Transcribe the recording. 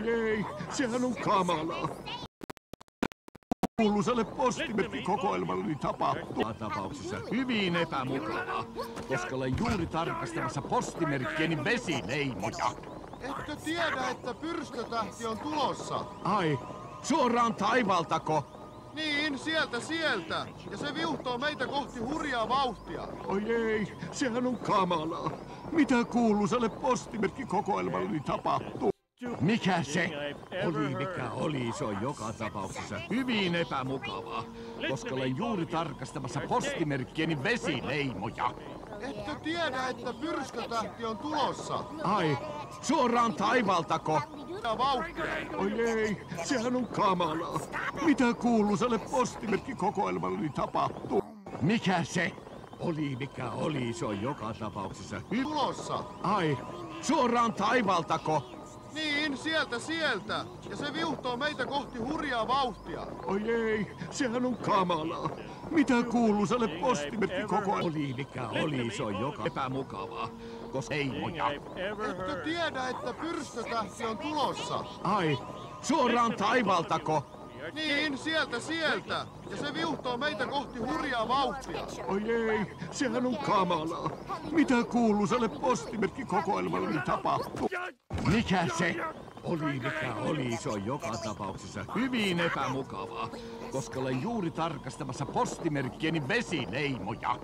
Oi ei, sehän on kamalaa. Kuuluiselle postimerkkikokoelmalleni tapahtuu tapauksessa hyvin epämukavaa, koska olen juuri tarkastamassa postimerkkieni vesileimoja. Etkö tiedä, että pyrstötähti on tulossa? Ai, suoraan taivaaltako? Niin, sieltä. Ja se viuhtoo meitä kohti hurjaa vauhtia. Oi ei, sehän on kamalaa. Mitä kuuluiselle postimerkkikokoelmalleni tapahtuu? Mikä se oli, mikä oli, se on joka tapauksessa hyvin epämukavaa, koska olen juuri tarkastamassa postimerkkieni vesileimoja. Etkö tiedä, että pyrstötähti on tulossa? Ai, suoraan taivaaltako? Vauhtia. Oi ei, sehän on kamalaa. Mitä kuuluiselle postimerkkikokoelmalleni tapahtuu? Mikä se oli, mikä oli, se on joka tapauksessa tulossa. Ai, suoraan taivaaltako? Niin, sieltä. Ja se viuhtoo meitä kohti hurjaa vauhtia. Oi ei, sehän on kamalaa. Mitä kuuluiselle postimerkkikokoelmalle oli, mikä oli, se on joka epämukavaa, koska leimoja. Etkö tiedä, että pyrstötähti on tulossa? Ai, suoraan taivaaltako? Niin, sieltä. Ja se viuhtoo meitä kohti hurjaa vauhtia. Oi ei, sehän on kamalaa. Mitä kuuluiselle postimerkkikokoelmalleni tapahtuu? Mikä se oli, mikä oli, se on joka tapauksessa hyvin epämukavaa, koska olen juuri tarkastamassa postimerkkieni vesileimoja.